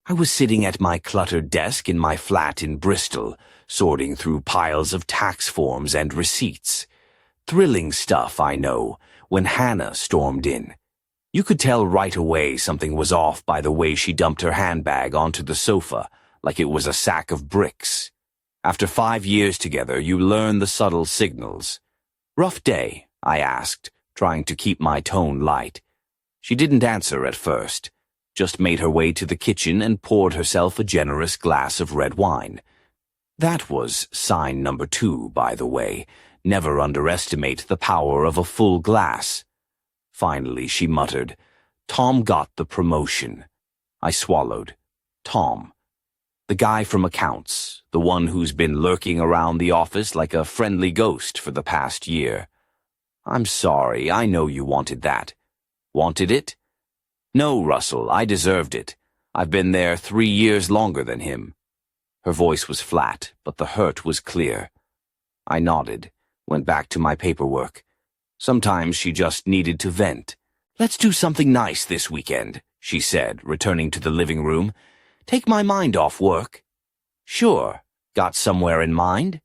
I was sitting at my cluttered desk in my flat in Bristol, sorting through piles of tax forms and receipts. Thrilling stuff, I know, when Hannah stormed in. You could tell right away something was off by the way she dumped her handbag onto the sofa, like it was a sack of bricks. After 5 years together, you learn the subtle signals. "Rough day?" I asked, trying to keep my tone light. She didn't answer at first, just made her way to the kitchen and poured herself a generous glass of red wine. That was sign number 2, by the way. Never underestimate the power of a full glass. Finally, she muttered, "Tom got the promotion." I swallowed. Tom. The guy from accounts, the one who's been lurking around the office like a friendly ghost for the past year. "I'm sorry, I know you wanted that." "Wanted it?" "No, Russell, I deserved it. I've been there 3 years longer than him." Her voice was flat, but the hurt was clear. I nodded, went back to my paperwork. Sometimes she just needed to vent. "Let's do something nice this weekend," she said, returning to the living room. "Take my mind off work." "Sure. Got somewhere in mind?"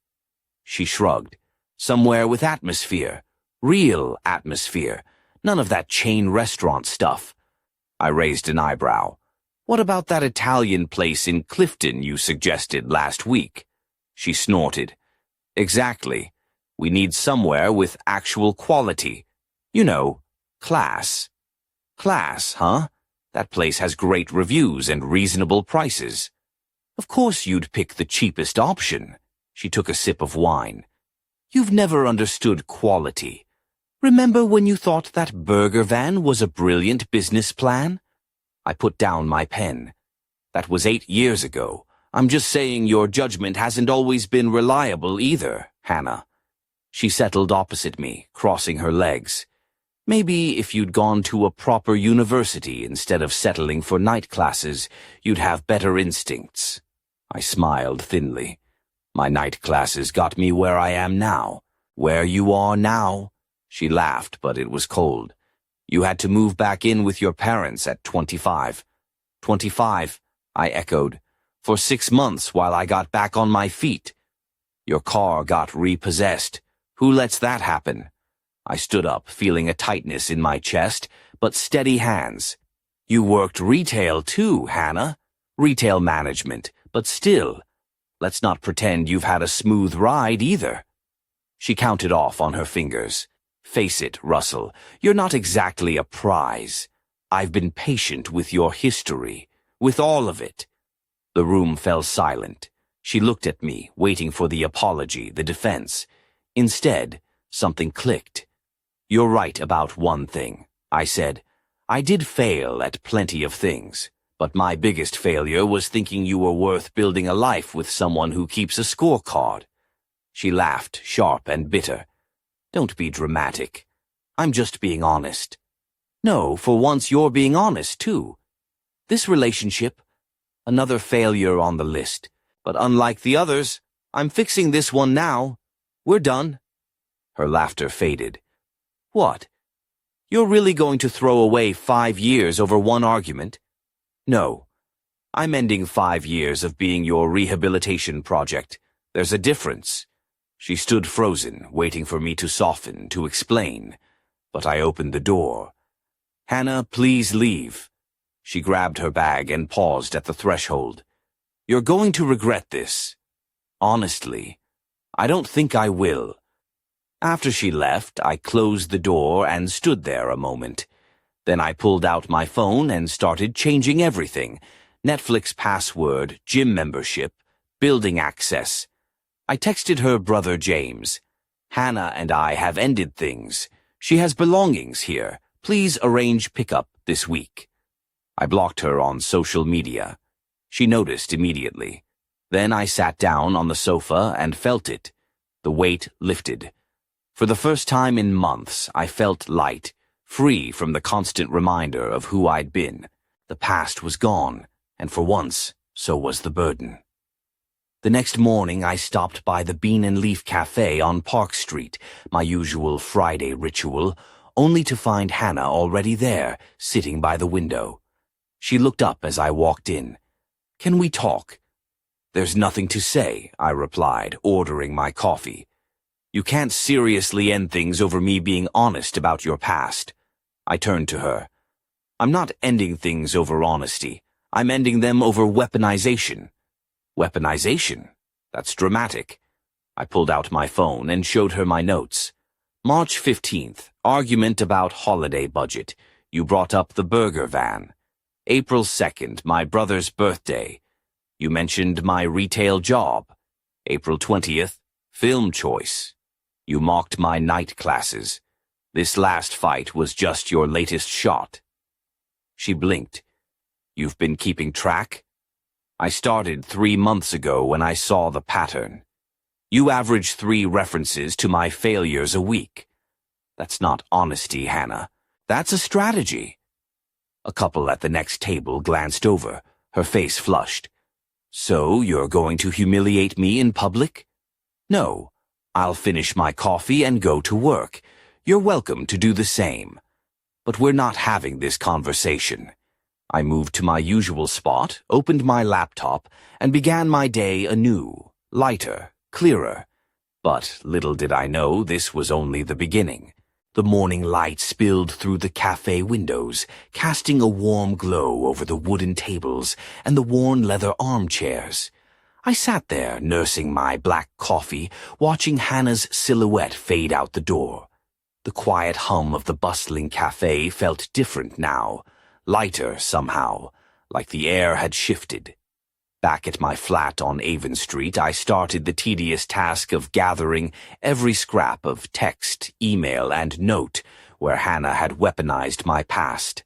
She shrugged. "Somewhere with atmosphere. Real atmosphere. None of that chain restaurant stuff." I raised an eyebrow. "What about that Italian place in Clifton you suggested last week?" She snorted. "Exactly. We need somewhere with actual quality. You know, class." "Class, huh? That place has great reviews and reasonable prices." "Of course you'd pick the cheapest option." She took a sip of wine. "You've never understood quality. Remember when you thought that burger van was a brilliant business plan?" I put down my pen. "That was 8 years ago. I'm just saying your judgment hasn't always been reliable either, Hannah." She settled opposite me, crossing her legs. "Maybe if you'd gone to a proper university instead of settling for night classes, you'd have better instincts." I smiled thinly. "My night classes got me where I am now. Where you are now." She laughed, but it was cold. "You had to move back in with your parents at 25. 25, I echoed. "For 6 months while I got back on my feet." "Your car got repossessed. Who lets that happen?" I stood up, feeling a tightness in my chest, but steady hands. "You worked retail too, Hannah. Retail management, but still. Let's not pretend you've had a smooth ride either." She counted off on her fingers. "Face it, Russell, you're not exactly a prize. I've been patient with your history, with all of it." The room fell silent. She looked at me, waiting for the apology, the defense. Instead, something clicked. "You're right about one thing," I said. "I did fail at plenty of things, but my biggest failure was thinking you were worth building a life with someone who keeps a scorecard." She laughed, sharp and bitter. "Don't be dramatic. I'm just being honest." "No, for once you're being honest, too. This relationship, another failure on the list. But unlike the others, I'm fixing this one now. We're done." Her laughter faded. "What? You're really going to throw away 5 years over one argument?" "No. I'm ending 5 years of being your rehabilitation project. There's a difference." She stood frozen, waiting for me to soften, to explain. But I opened the door. "Hannah, please leave." She grabbed her bag and paused at the threshold. "You're going to regret this." "Honestly, I don't think I will." After she left, I closed the door and stood there a moment. Then I pulled out my phone and started changing everything. Netflix password, gym membership, building access. I texted her brother James. "Hannah and I have ended things. She has belongings here. Please arrange pickup this week." I blocked her on social media. She noticed immediately. Then I sat down on the sofa and felt it. The weight lifted. For the first time in months, I felt light, free from the constant reminder of who I'd been. The past was gone, and for once, so was the burden. The next morning, I stopped by the Bean and Leaf Cafe on Park Street, my usual Friday ritual, only to find Hannah already there, sitting by the window. She looked up as I walked in. Can we talk? There's nothing to say, I replied, ordering my coffee. You can't seriously end things over me being honest about your past. I turned to her. I'm not ending things over honesty. I'm ending them over weaponization. Weaponization? That's dramatic. I pulled out my phone and showed her my notes. March 15th, argument about holiday budget. You brought up the burger van. April 2nd, my brother's birthday. You mentioned my retail job. April 20th, film choice. You mocked my night classes. This last fight was just your latest shot. She blinked. You've been keeping track? I started 3 months ago when I saw the pattern. You average 3 references to my failures a week. That's not honesty, Hannah. That's a strategy. A couple at the next table glanced over. Her face flushed. So you're going to humiliate me in public? No. I'll finish my coffee and go to work. You're welcome to do the same. But we're not having this conversation. I moved to my usual spot, opened my laptop, and began my day anew, lighter, clearer. But little did I know this was only the beginning. The morning light spilled through the cafe windows, casting a warm glow over the wooden tables and the worn leather armchairs. I sat there, nursing my black coffee, watching Hannah's silhouette fade out the door. The quiet hum of the bustling cafe felt different now, lighter somehow, like the air had shifted. Back at my flat on Avon Street, I started the tedious task of gathering every scrap of text, email, and note where Hannah had weaponized my past.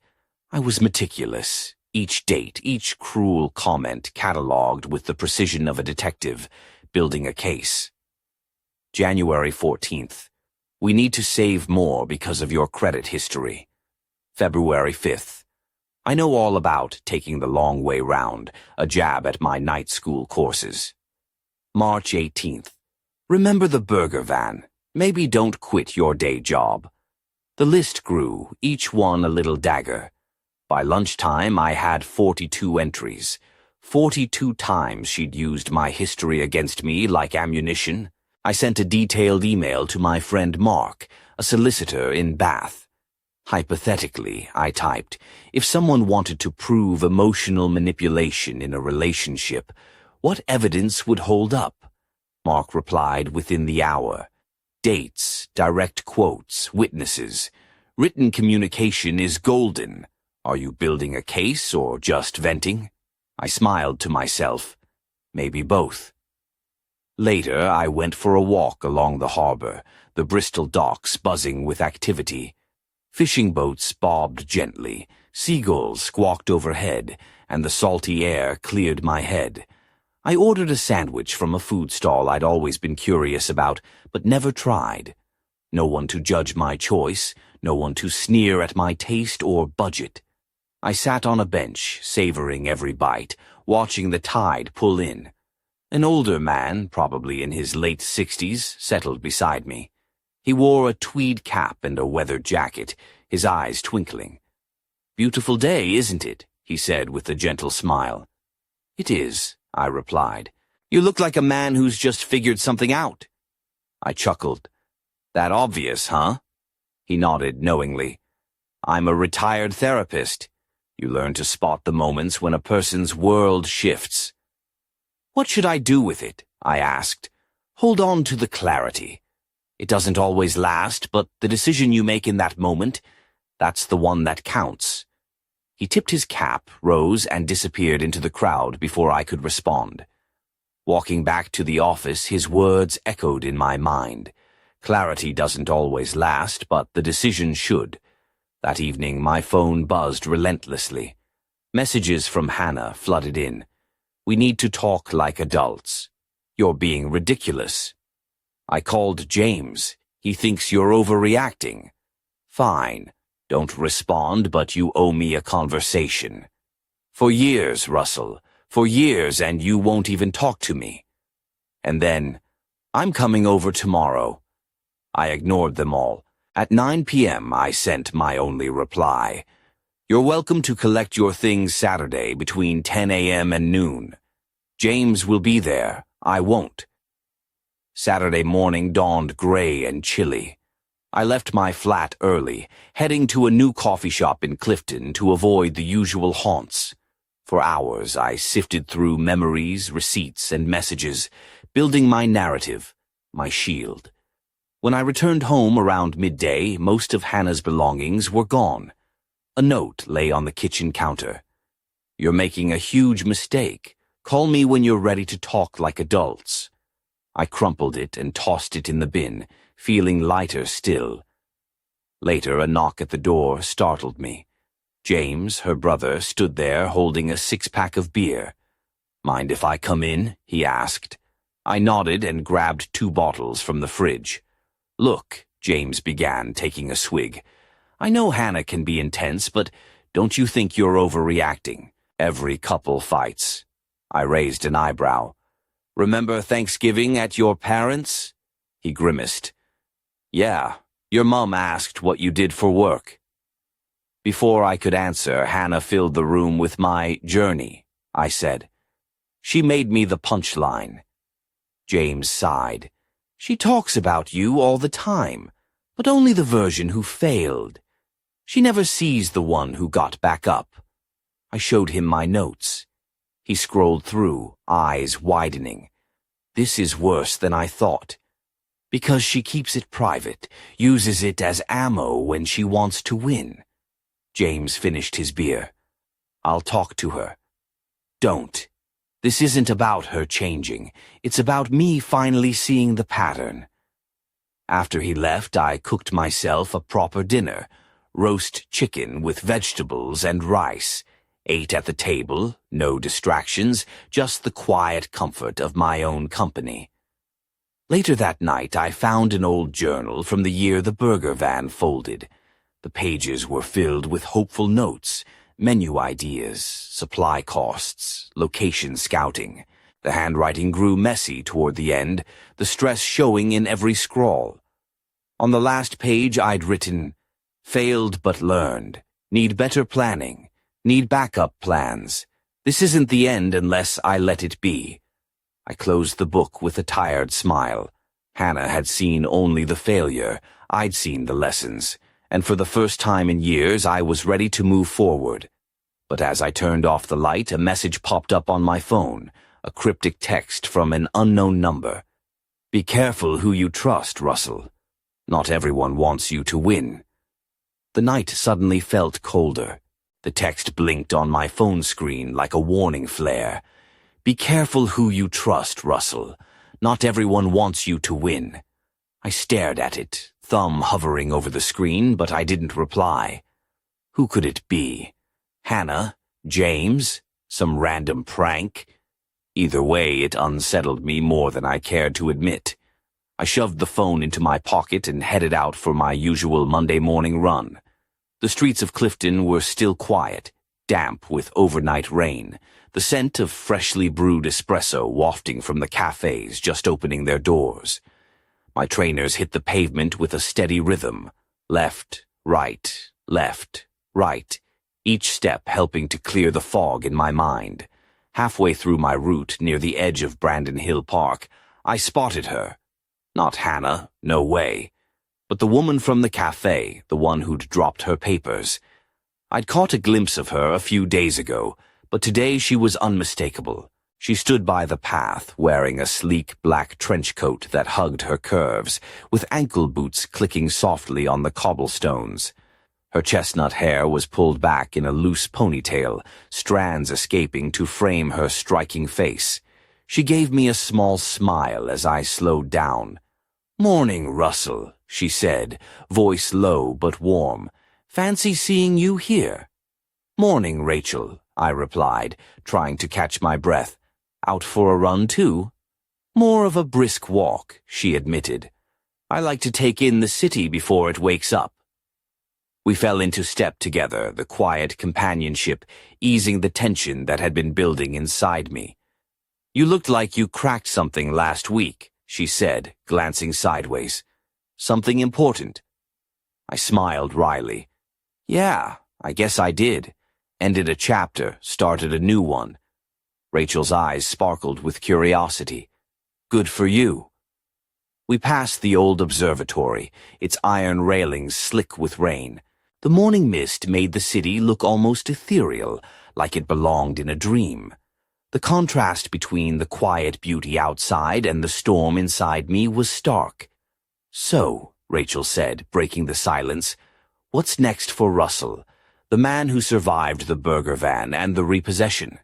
I was meticulous. Each date, each cruel comment catalogued with the precision of a detective, building a case. January 14th. We need to save more because of your credit history. February 5th. I know all about taking the long way round, a jab at my night school courses. March 18th. Remember the burger van. Maybe don't quit your day job. The list grew, each one a little dagger. By lunchtime, I had 42 entries. 42 times she'd used my history against me like ammunition. I sent a detailed email to my friend Mark, a solicitor in Bath. Hypothetically, I typed, if someone wanted to prove emotional manipulation in a relationship, what evidence would hold up? Mark replied within the hour. Dates, direct quotes, witnesses. Written communication is golden. Are you building a case or just venting? I smiled to myself. Maybe both. Later, I went for a walk along the harbor, the Bristol docks buzzing with activity. Fishing boats bobbed gently, seagulls squawked overhead, and the salty air cleared my head. I ordered a sandwich from a food stall I'd always been curious about, but never tried. No one to judge my choice, no one to sneer at my taste or budget. I sat on a bench, savoring every bite, watching the tide pull in. An older man, probably in his late 60s, settled beside me. He wore a tweed cap and a weather jacket, his eyes twinkling. "Beautiful day, isn't it?" he said with a gentle smile. "It is," I replied. "You look like a man who's just figured something out." I chuckled. "That obvious, huh?" He nodded knowingly. "I'm a retired therapist. You learn to spot the moments when a person's world shifts." "What should I do with it?" I asked. "Hold on to the clarity. It doesn't always last, but the decision you make in that moment, that's the one that counts." He tipped his cap, rose, and disappeared into the crowd before I could respond. Walking back to the office, his words echoed in my mind. Clarity doesn't always last, but the decision should. That evening, my phone buzzed relentlessly. Messages from Hannah flooded in. "We need to talk like adults. You're being ridiculous." I called James. "He thinks you're overreacting." "Fine. Don't respond, but you owe me a conversation." "For years, Russell. For years, and you won't even talk to me." And then, "I'm coming over tomorrow." I ignored them all. At 9 p.m. I sent my only reply. You're welcome to collect your things Saturday between 10 a.m. and noon. James will be there. I won't. Saturday morning dawned gray and chilly. I left my flat early, heading to a new coffee shop in Clifton to avoid the usual haunts. For hours, I sifted through memories, receipts, and messages, building my narrative, my shield. When I returned home around midday, most of Hannah's belongings were gone. A note lay on the kitchen counter. "You're making a huge mistake. Call me when you're ready to talk like adults." I crumpled it and tossed it in the bin, feeling lighter still. Later, a knock at the door startled me. James, her brother, stood there holding a six-pack of beer. "Mind if I come in?" he asked. I nodded and grabbed 2 bottles from the fridge. "Look," James began, taking a swig. "I know Hannah can be intense, but don't you think you're overreacting? Every couple fights." I raised an eyebrow. "Remember Thanksgiving at your parents'?" He grimaced. "Yeah, your mom asked what you did for work." Before I could answer, Hannah filled the room with my journey, I said. "She made me the punchline." James sighed. "She talks about you all the time, but only the version who failed. She never sees the one who got back up." I showed him my notes. He scrolled through, eyes widening. "This is worse than I thought. Because she keeps it private, uses it as ammo when she wants to win." James finished his beer. "I'll talk to her." "Don't. This isn't about her changing. It's about me finally seeing the pattern." After he left, I cooked myself a proper dinner, roast chicken with vegetables and rice, ate at the table, no distractions, just the quiet comfort of my own company. Later that night, I found an old journal from the year the burger van folded. The pages were filled with hopeful notes, menu ideas, supply costs, location scouting. The handwriting grew messy toward the end, the stress showing in every scrawl. On the last page I'd written, "Failed but learned. Need better planning. Need backup plans. This isn't the end unless I let it be." I closed the book with a tired smile. Hannah had seen only the failure. I'd seen the lessons. And for the first time in years, I was ready to move forward. But as I turned off the light, a message popped up on my phone, a cryptic text from an unknown number. "Be careful who you trust, Russell. Not everyone wants you to win." The night suddenly felt colder. The text blinked on my phone screen like a warning flare. "Be careful who you trust, Russell. Not everyone wants you to win." I stared at it, thumb hovering over the screen, but I didn't reply. Who could it be? Hannah? James? Some random prank? Either way, it unsettled me more than I cared to admit. I shoved the phone into my pocket and headed out for my usual Monday morning run. The streets of Clifton were still quiet, damp with overnight rain, the scent of freshly brewed espresso wafting from the cafes just opening their doors. My trainers hit the pavement with a steady rhythm. Left, right, each step helping to clear the fog in my mind. Halfway through my route near the edge of Brandon Hill Park, I spotted her. Not Hannah, no way. But the woman from the cafe, the one who'd dropped her papers. I'd caught a glimpse of her a few days ago, but today she was unmistakable. She stood by the path, wearing a sleek black trench coat that hugged her curves, with ankle boots clicking softly on the cobblestones. Her chestnut hair was pulled back in a loose ponytail, strands escaping to frame her striking face. She gave me a small smile as I slowed down. "Morning, Russell," she said, voice low but warm. "Fancy seeing you here." "Morning, Rachel," I replied, trying to catch my breath. "Out for a run, too?" "More of a brisk walk," she admitted. "I like to take in the city before it wakes up." We fell into step together, the quiet companionship easing the tension that had been building inside me. "You looked like you cracked something last week," she said, glancing sideways. "Something important?" I smiled wryly. "Yeah, I guess I did. Ended a chapter, started a new one. Rachel's eyes sparkled with curiosity. Good for you. We passed the old observatory, its iron railings slick with rain. The morning mist made the city look almost ethereal, like it belonged in a dream. The contrast between the quiet beauty outside and the storm inside me was stark. So, Rachel said, breaking the silence, what's next for Russell, the man who survived the burger van and the repossession?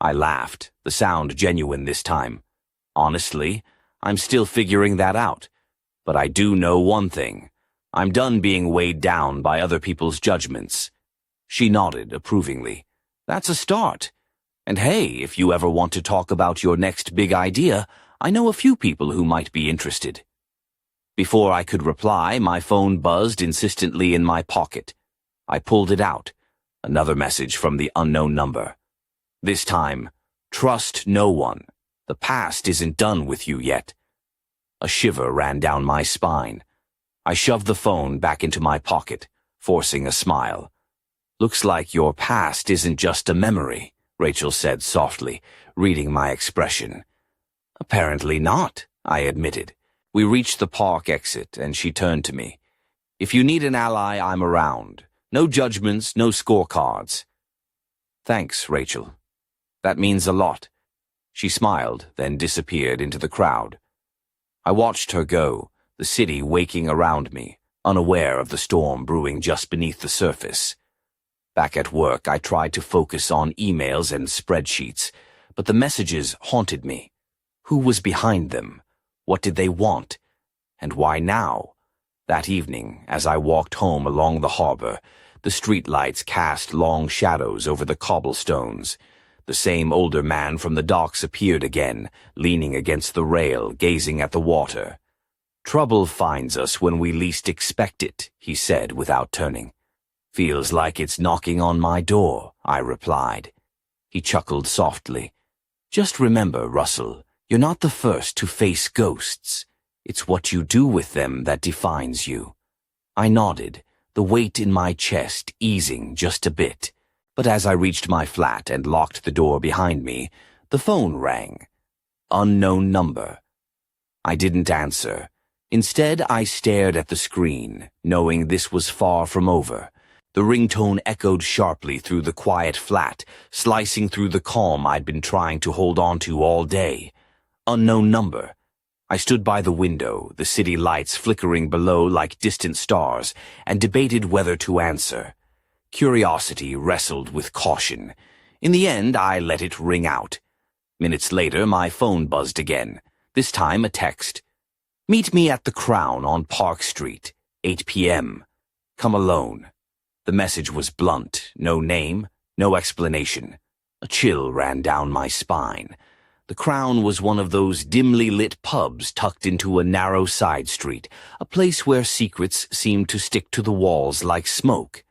I laughed, the sound genuine this time. Honestly, I'm still figuring that out. But I do know one thing. I'm done being weighed down by other people's judgments. She nodded approvingly. That's a start. And hey, if you ever want to talk about your next big idea, I know a few people who might be interested. Before I could reply, my phone buzzed insistently in my pocket. I pulled it out. Another message from the unknown number. This time, trust no one. The past isn't done with you yet. A shiver ran down my spine. I shoved the phone back into my pocket, forcing a smile. Looks like your past isn't just a memory, Rachel said softly, reading my expression. Apparently not, I admitted. We reached the park exit, and she turned to me. If you need an ally, I'm around. No judgments, no scorecards. Thanks, Rachel. That means a lot. She smiled, then disappeared into the crowd. I watched her go, the city waking around me, unaware of the storm brewing just beneath the surface. Back at work, I tried to focus on emails and spreadsheets, but the messages haunted me. Who was behind them? What did they want? And why now? That evening, as I walked home along the harbor, the streetlights cast long shadows over the cobblestones. The same older man from the docks appeared again, leaning against the rail, gazing at the water. Trouble finds us when we least expect it, he said without turning. Feels like it's knocking on my door, I replied. He chuckled softly. Just remember, Russell, you're not the first to face ghosts. It's what you do with them that defines you. I nodded, the weight in my chest easing just a bit. But as I reached my flat and locked the door behind me, the phone rang. Unknown number. I didn't answer. Instead, I stared at the screen, knowing this was far from over. The ringtone echoed sharply through the quiet flat, slicing through the calm I'd been trying to hold on to all day. Unknown number. I stood by the window, the city lights flickering below like distant stars, and debated whether to answer. Curiosity wrestled with caution. In the end, I let it ring out. Minutes later, my phone buzzed again, this time a text. Meet me at the Crown on Park Street, 8 p.m. Come alone. The message was blunt, no name, no explanation. A chill ran down my spine. The Crown was one of those dimly lit pubs tucked into a narrow side street, a place where secrets seemed to stick to the walls like smoke.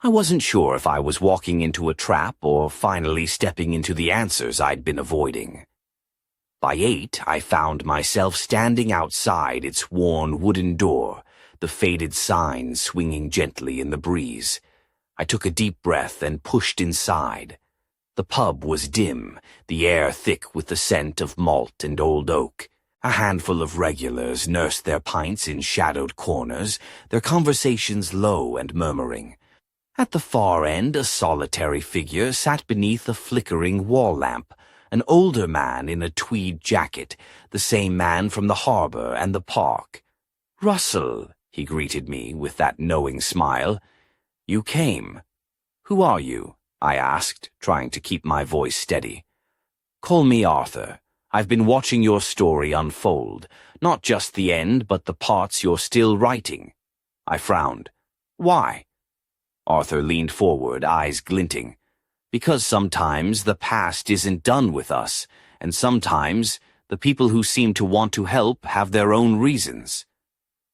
I wasn't sure if I was walking into a trap or finally stepping into the answers I'd been avoiding. By 8, I found myself standing outside its worn wooden door, the faded sign swinging gently in the breeze. I took a deep breath and pushed inside. The pub was dim, the air thick with the scent of malt and old oak. A handful of regulars nursed their pints in shadowed corners, their conversations low and murmuring. At the far end, a solitary figure sat beneath a flickering wall lamp, an older man in a tweed jacket, the same man from the harbor and the park. "Russell," he greeted me with that knowing smile. "You came. Who are you?" I asked, trying to keep my voice steady. "Call me Arthur. I've been watching your story unfold, not just the end, but the parts you're still writing." I frowned. "Why?" Arthur leaned forward, eyes glinting. "Because sometimes the past isn't done with us, and sometimes the people who seem to want to help have their own reasons."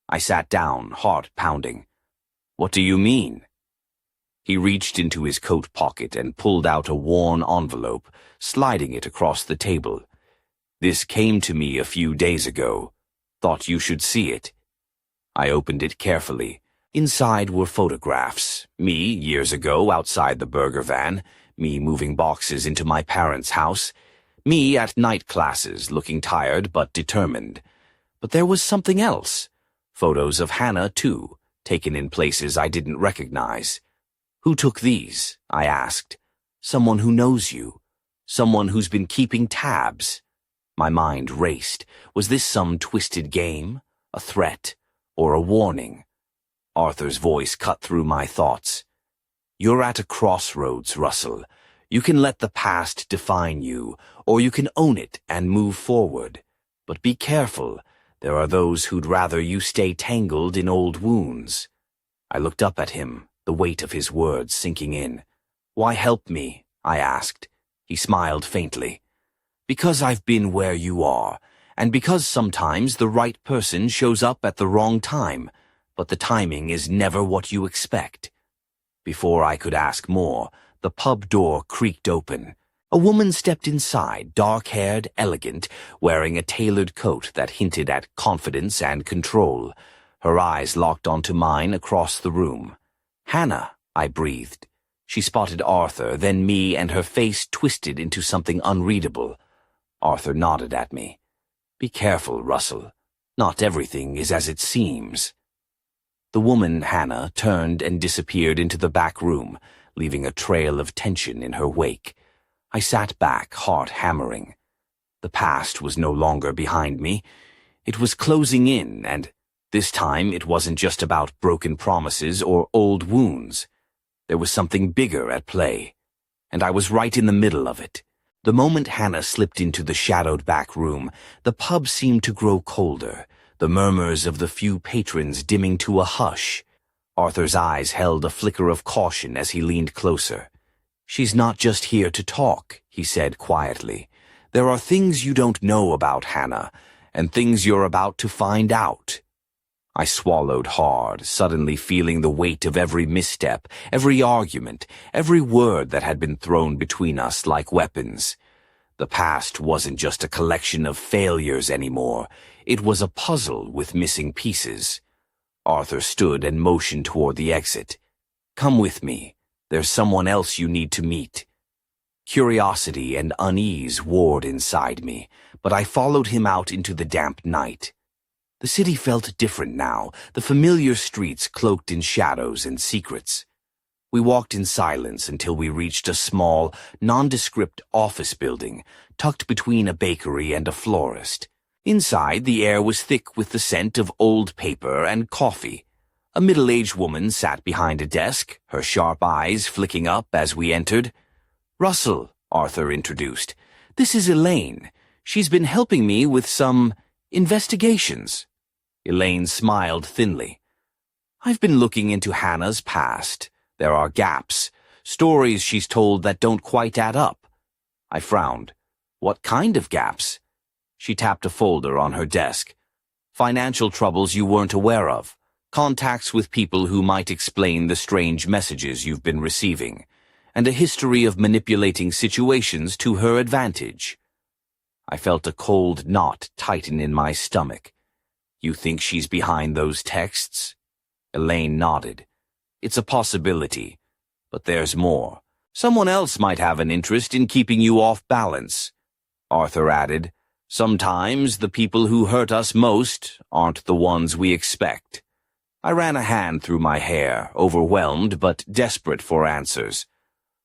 I sat down, heart pounding. "What do you mean?" He reached into his coat pocket and pulled out a worn envelope, sliding it across the table. "This came to me a few days ago. Thought you should see it." I opened it carefully. Inside were photographs. Me, years ago, outside the burger van. Me moving boxes into my parents' house. Me at night classes, looking tired but determined. But there was something else. Photos of Hannah, too, taken in places I didn't recognize. "Who took these?" I asked. "Someone who knows you. Someone who's been keeping tabs." My mind raced. Was this some twisted game? A threat? Or a warning? Arthur's voice cut through my thoughts. "You're at a crossroads, Russell. You can let the past define you, or you can own it and move forward. But be careful. There are those who'd rather you stay tangled in old wounds." I looked up at him, the weight of his words sinking in. "Why help me?" I asked. He smiled faintly. "Because I've been where you are, and because sometimes the right person shows up at the wrong time, but the timing is never what you expect." Before I could ask more, the pub door creaked open. A woman stepped inside, dark-haired, elegant, wearing a tailored coat that hinted at confidence and control. Her eyes locked onto mine across the room. "Hannah," I breathed. She spotted Arthur, then me, and her face twisted into something unreadable. Arthur nodded at me. "Be careful, Russell. Not everything is as it seems." The woman, Hannah, turned and disappeared into the back room, leaving a trail of tension in her wake. I sat back, heart hammering. The past was no longer behind me. It was closing in, and this time it wasn't just about broken promises or old wounds. There was something bigger at play, and I was right in the middle of it. The moment Hannah slipped into the shadowed back room, the pub seemed to grow colder, the murmurs of the few patrons dimming to a hush. Arthur's eyes held a flicker of caution as he leaned closer. "She's not just here to talk," he said quietly. "There are things you don't know about Hannah, and things you're about to find out." I swallowed hard, suddenly feeling the weight of every misstep, every argument, every word that had been thrown between us like weapons. The past wasn't just a collection of failures anymore. It was a puzzle with missing pieces. Arthur stood and motioned toward the exit. "Come with me. There's someone else you need to meet." Curiosity and unease warred inside me, but I followed him out into the damp night. The city felt different now, the familiar streets cloaked in shadows and secrets. We walked in silence until we reached a small, nondescript office building, tucked between a bakery and a florist. Inside, the air was thick with the scent of old paper and coffee. A middle-aged woman sat behind a desk, her sharp eyes flicking up as we entered. "Russell," Arthur introduced. "This is Elaine. She's been helping me with some investigations." Elaine smiled thinly. "I've been looking into Hannah's past. There are gaps, stories she's told that don't quite add up." I frowned. "What kind of gaps?" She tapped a folder on her desk. "Financial troubles you weren't aware of. Contacts with people who might explain the strange messages you've been receiving. And a history of manipulating situations to her advantage." I felt a cold knot tighten in my stomach. "You think she's behind those texts?" Elaine nodded. "It's a possibility. But there's more. Someone else might have an interest in keeping you off balance." Arthur added, "Sometimes the people who hurt us most aren't the ones we expect." I ran a hand through my hair, overwhelmed but desperate for answers.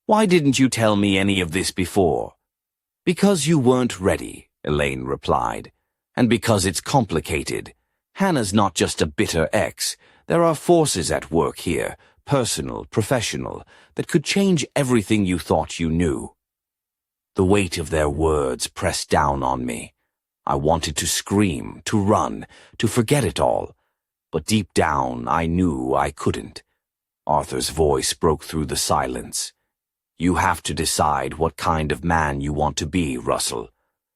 "Why didn't you tell me any of this before?" "Because you weren't ready," Elaine replied. "And because it's complicated. Hannah's not just a bitter ex. There are forces at work here, personal, professional, that could change everything you thought you knew." The weight of their words pressed down on me. I wanted to scream, to run, to forget it all. But deep down, I knew I couldn't. Arthur's voice broke through the silence. "You have to decide what kind of man you want to be, Russell.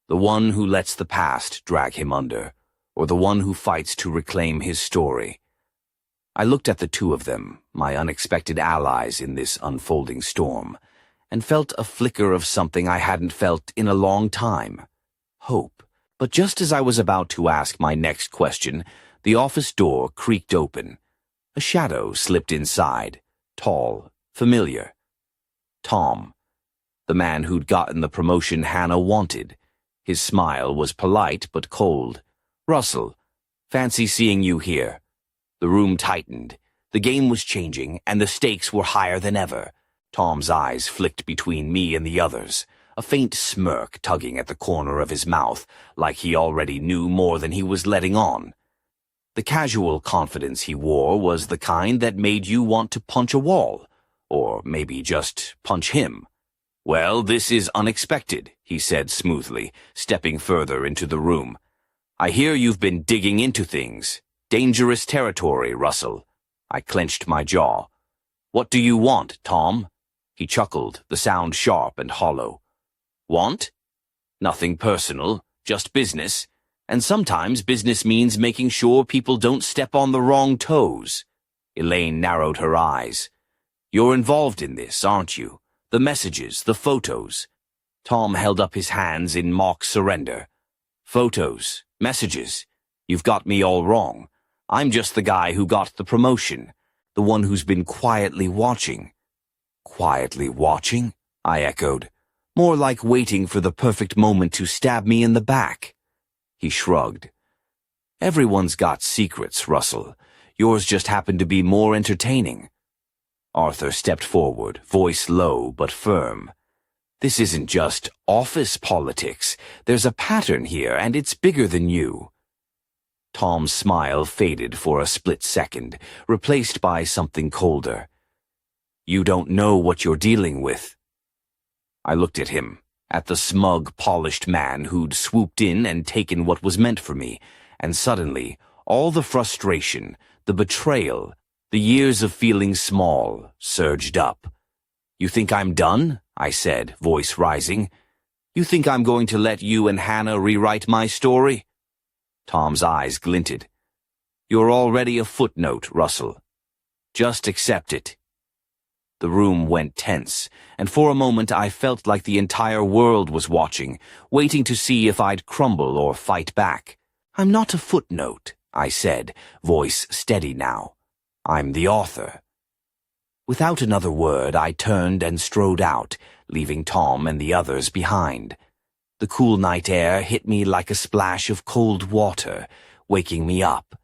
The one who lets the past drag him under, or the one who fights to reclaim his story." I looked at the two of them, my unexpected allies in this unfolding storm, and felt a flicker of something I hadn't felt in a long time. Hope. But just as I was about to ask my next question, the office door creaked open. A shadow slipped inside, tall, familiar. Tom, the man who'd gotten the promotion Hannah wanted. His smile was polite but cold. "Russell, fancy seeing you here." The room tightened. The game was changing, and the stakes were higher than ever. Tom's eyes flicked between me and the others, a faint smirk tugging at the corner of his mouth, like he already knew more than he was letting on. The casual confidence he wore was the kind that made you want to punch a wall, or maybe just punch him. "Well, this is unexpected," he said smoothly, stepping further into the room. "I hear you've been digging into things. Dangerous territory, Russell." I clenched my jaw. "What do you want, Tom?" He chuckled, the sound sharp and hollow. "Want? Nothing personal, just business. And sometimes business means making sure people don't step on the wrong toes." Elaine narrowed her eyes. "You're involved in this, aren't you? The messages, the photos." Tom held up his hands in mock surrender. "Photos, messages. You've got me all wrong. I'm just the guy who got the promotion, the one who's been quietly watching." "Quietly watching?" I echoed. "More like waiting for the perfect moment to stab me in the back." He shrugged. "Everyone's got secrets, Russell. Yours just happened to be more entertaining." Arthur stepped forward, voice low but firm. "This isn't just office politics. There's a pattern here, and it's bigger than you." Tom's smile faded for a split second, replaced by something colder. "You don't know what you're dealing with." I looked at him, at the smug, polished man who'd swooped in and taken what was meant for me, and suddenly, all the frustration, the betrayal, the years of feeling small, surged up. "You think I'm done?" I said, voice rising. "You think I'm going to let you and Hannah rewrite my story?" Tom's eyes glinted. "You're already a footnote, Russell. Just accept it." The room went tense, and for a moment I felt like the entire world was watching, waiting to see if I'd crumble or fight back. "I'm not a footnote," I said, voice steady now. "I'm the author." Without another word, I turned and strode out, leaving Tom and the others behind. The cool night air hit me like a splash of cold water, waking me up.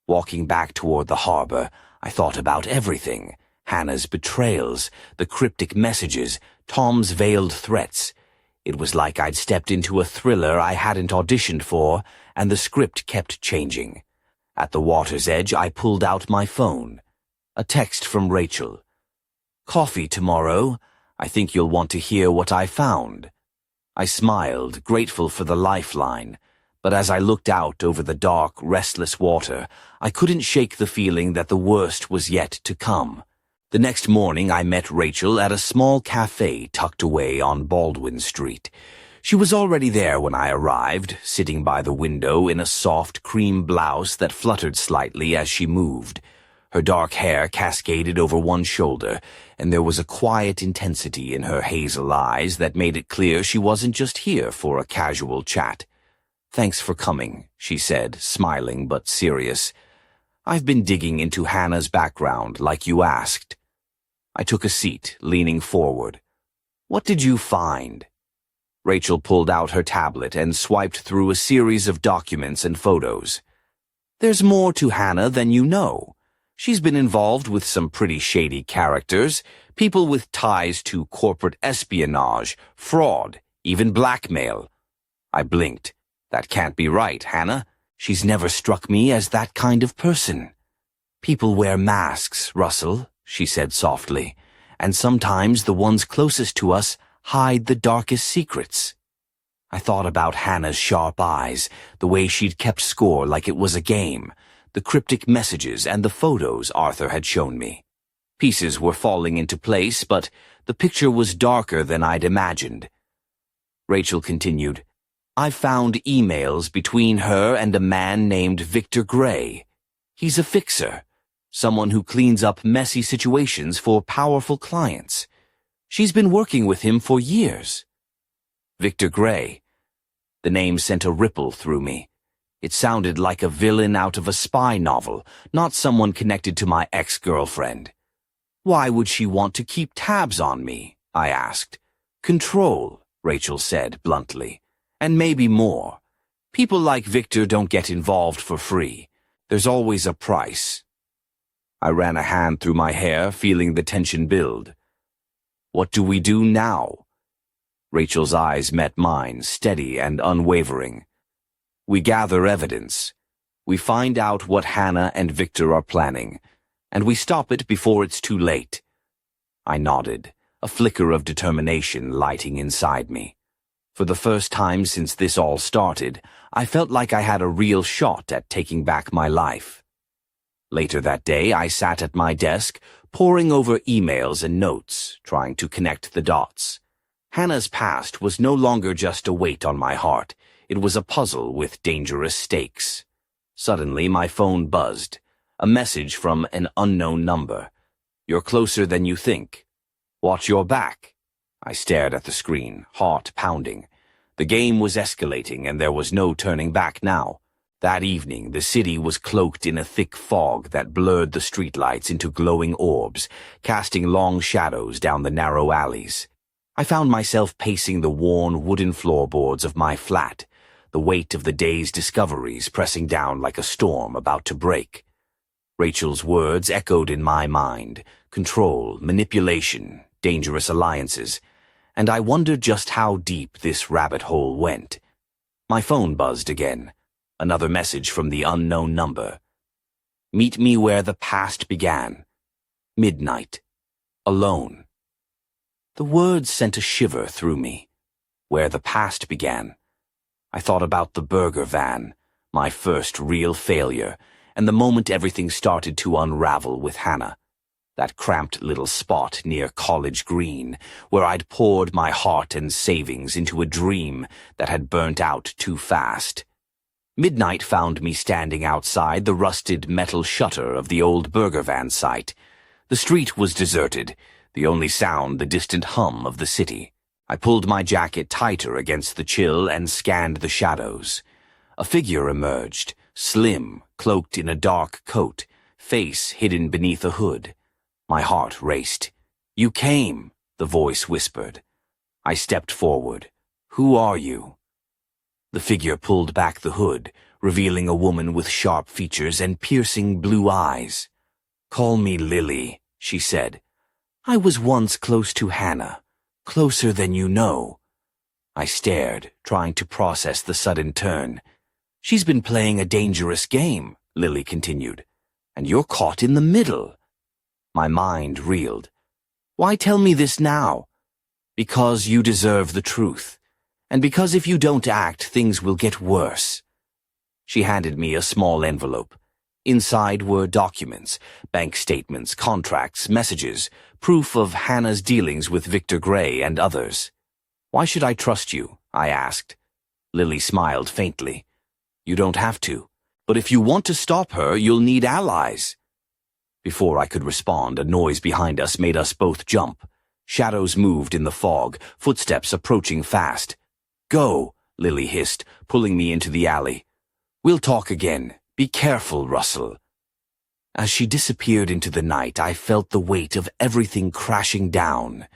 Walking back toward the harbor, I thought about everything. Hannah's betrayals, the cryptic messages, Tom's veiled threats. It was like I'd stepped into a thriller I hadn't auditioned for, and the script kept changing. At the water's edge, I pulled out my phone. A text from Rachel. "Coffee tomorrow. I think you'll want to hear what I found." I smiled, grateful for the lifeline, but as I looked out over the dark, restless water, I couldn't shake the feeling that the worst was yet to come. The next morning I met Rachel at a small cafe tucked away on Baldwin Street. She was already there when I arrived, sitting by the window in a soft cream blouse that fluttered slightly as she moved. Her dark hair cascaded over one shoulder, and there was a quiet intensity in her hazel eyes that made it clear she wasn't just here for a casual chat. "Thanks for coming," she said, smiling but serious. "I've been digging into Hannah's background, like you asked." I took a seat, leaning forward. "What did you find?" Rachel pulled out her tablet and swiped through a series of documents and photos. "There's more to Hannah than you know. She's been involved with some pretty shady characters, people with ties to corporate espionage, fraud, even blackmail." I blinked. "That can't be right, Hannah. She's never struck me as that kind of person." "People wear masks, Russell," she said softly, "and sometimes the ones closest to us hide the darkest secrets." I thought about Hannah's sharp eyes, the way she'd kept score like it was a game, the cryptic messages and the photos Arthur had shown me. Pieces were falling into place, but the picture was darker than I'd imagined. Rachel continued, "I found emails between her and a man named Victor Gray. He's a fixer, someone who cleans up messy situations for powerful clients. She's been working with him for years." Victor Gray. The name sent a ripple through me. It sounded like a villain out of a spy novel, not someone connected to my ex-girlfriend. "Why would she want to keep tabs on me?" I asked. "Control," Rachel said bluntly. "And maybe more. People like Victor don't get involved for free. There's always a price." I ran a hand through my hair, feeling the tension build. "What do we do now?" Rachel's eyes met mine, steady and unwavering. "We gather evidence. We find out what Hannah and Victor are planning, and we stop it before it's too late." I nodded, a flicker of determination lighting inside me. For the first time since this all started, I felt like I had a real shot at taking back my life. Later that day, I sat at my desk, poring over emails and notes, trying to connect the dots. Hannah's past was no longer just a weight on my heart. It was a puzzle with dangerous stakes. Suddenly, my phone buzzed. A message from an unknown number. "You're closer than you think. Watch your back." I stared at the screen, heart pounding. The game was escalating, and there was no turning back now. That evening, the city was cloaked in a thick fog that blurred the streetlights into glowing orbs, casting long shadows down the narrow alleys. I found myself pacing the worn wooden floorboards of my flat, the weight of the day's discoveries pressing down like a storm about to break. Rachel's words echoed in my mind: control, manipulation, dangerous alliances, and I wondered just how deep this rabbit hole went. My phone buzzed again. Another message from the unknown number. "Meet me where the past began. Midnight. Alone." The words sent a shiver through me. Where the past began. I thought about the burger van, my first real failure, and the moment everything started to unravel with Hannah. That cramped little spot near College Green, where I'd poured my heart and savings into a dream that had burnt out too fast. Midnight found me standing outside the rusted metal shutter of the old burger van site. The street was deserted, the only sound the distant hum of the city. I pulled my jacket tighter against the chill and scanned the shadows. A figure emerged, slim, cloaked in a dark coat, face hidden beneath a hood. My heart raced. "You came," the voice whispered. I stepped forward. "Who are you?" The figure pulled back the hood, revealing a woman with sharp features and piercing blue eyes. "Call me Lily," she said. "I was once close to Hannah, closer than you know." I stared, trying to process the sudden turn. "She's been playing a dangerous game," Lily continued, "and you're caught in the middle." My mind reeled. "Why tell me this now?" "Because you deserve the truth. And because if you don't act, things will get worse." She handed me a small envelope. Inside were documents, bank statements, contracts, messages, proof of Hannah's dealings with Victor Gray and others. "Why should I trust you?" I asked. Lily smiled faintly. "You don't have to. But if you want to stop her, you'll need allies." Before I could respond, a noise behind us made us both jump. Shadows moved in the fog, footsteps approaching fast. "Go," Lily hissed, pulling me into the alley. "We'll talk again. Be careful, Russell." As she disappeared into the night, I felt the weight of everything crashing down.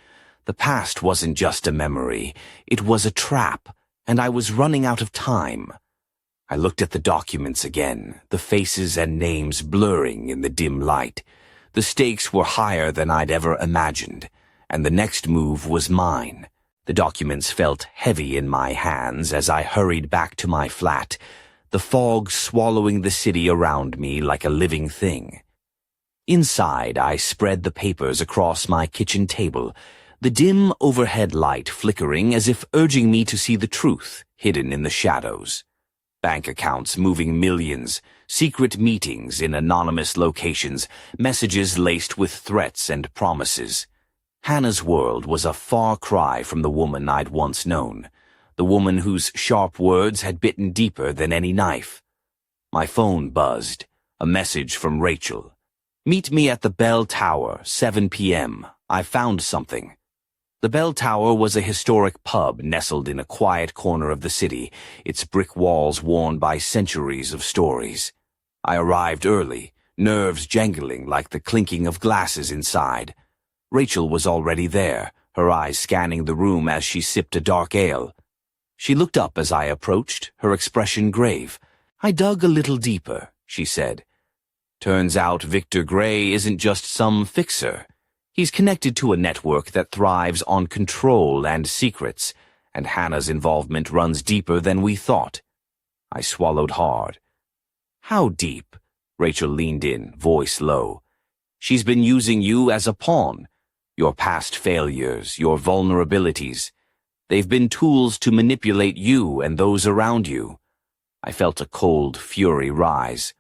The past wasn't just a memory. It was a trap, and I was running out of time. I looked at the documents again, the faces and names blurring in the dim light. The stakes were higher than I'd ever imagined, and the next move was mine. The documents felt heavy in my hands as I hurried back to my flat, the fog swallowing the city around me like a living thing. Inside, I spread the papers across my kitchen table, the dim overhead light flickering as if urging me to see the truth hidden in the shadows. Bank accounts moving millions, secret meetings in anonymous locations, messages laced with threats and promises. Hannah's world was a far cry from the woman I'd once known, the woman whose sharp words had bitten deeper than any knife. My phone buzzed, a message from Rachel. "Meet me at the Bell Tower, 7 p.m. I found something." The bell tower was a historic pub nestled in a quiet corner of the city, its brick walls worn by centuries of stories. I arrived early, nerves jangling like the clinking of glasses inside. Rachel was already there, her eyes scanning the room as she sipped a dark ale. She looked up as I approached, her expression grave. "I dug a little deeper," she said. "Turns out Victor Gray isn't just some fixer. He's connected to a network that thrives on control and secrets, and Hannah's involvement runs deeper than we thought." I swallowed hard. "How deep?" Rachel leaned in, voice low. "She's been using you as a pawn. Your past failures, your vulnerabilities. They've been tools to manipulate you and those around you." I felt a cold fury rise.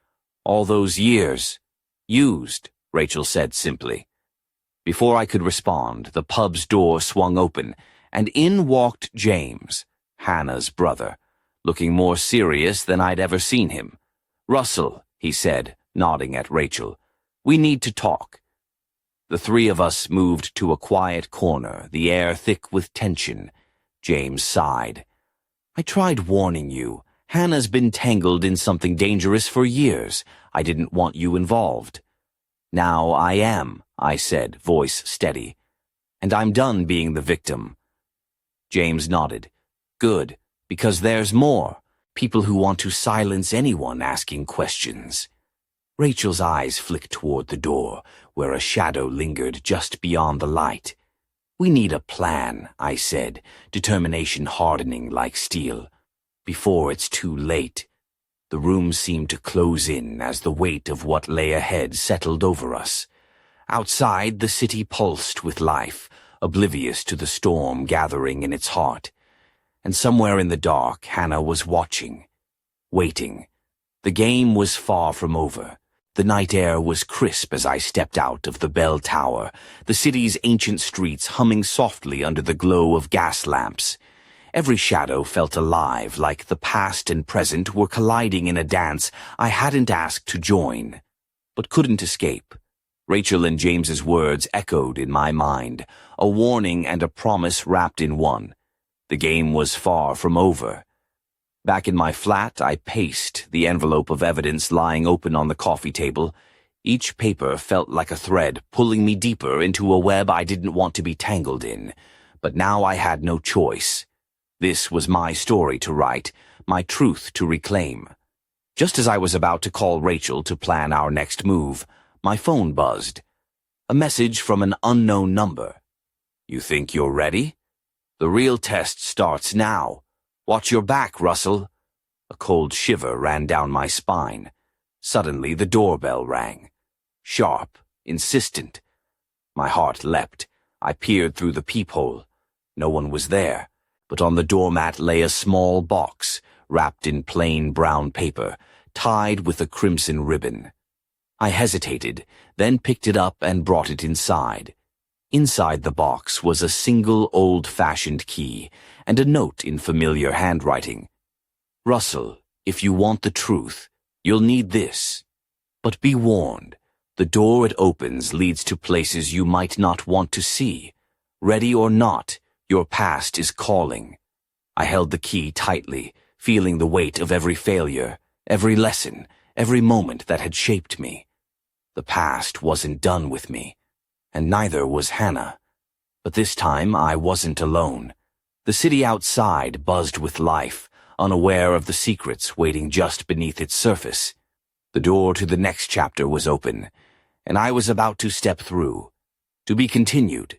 "All those years. Used," Rachel said simply. Before I could respond, the pub's door swung open, and in walked James, Hannah's brother, looking more serious than I'd ever seen him. "Russell," he said, nodding at Rachel, "we need to talk." The three of us moved to a quiet corner, the air thick with tension. James sighed. "I tried warning you. Hannah's been tangled in something dangerous for years. I didn't want you involved." "Now I am," I said, voice steady. "And I'm done being the victim." James nodded. "Good, because there's more. People who want to silence anyone asking questions." Rachel's eyes flicked toward the door, where a shadow lingered just beyond the light. "We need a plan," I said, determination hardening like steel. "Before it's too late." The room seemed to close in as the weight of what lay ahead settled over us. Outside, the city pulsed with life, oblivious to the storm gathering in its heart. And somewhere in the dark, Hannah was watching, waiting. The game was far from over. The night air was crisp as I stepped out of the bell tower, the city's ancient streets humming softly under the glow of gas lamps. Every shadow felt alive, like the past and present were colliding in a dance I hadn't asked to join, but couldn't escape. Rachel and James's words echoed in my mind, a warning and a promise wrapped in one. The game was far from over. Back in my flat, I paced, the envelope of evidence lying open on the coffee table. Each paper felt like a thread, pulling me deeper into a web I didn't want to be tangled in. But now I had no choice. This was my story to write, my truth to reclaim. Just as I was about to call Rachel to plan our next move, my phone buzzed. A message from an unknown number. "You think you're ready? The real test starts now. Watch your back, Russell." A cold shiver ran down my spine. Suddenly the doorbell rang. Sharp, insistent. My heart leapt. I peered through the peephole. No one was there, but on the doormat lay a small box, wrapped in plain brown paper, tied with a crimson ribbon. I hesitated, then picked it up and brought it inside. Inside the box was a single old-fashioned key and a note in familiar handwriting. "Russell, if you want the truth, you'll need this. But be warned, the door it opens leads to places you might not want to see. Ready or not, your past is calling." I held the key tightly, feeling the weight of every failure, every lesson, every moment that had shaped me. The past wasn't done with me, and neither was Hannah. But this time I wasn't alone. The city outside buzzed with life, unaware of the secrets waiting just beneath its surface. The door to the next chapter was open, and I was about to step through. To be continued.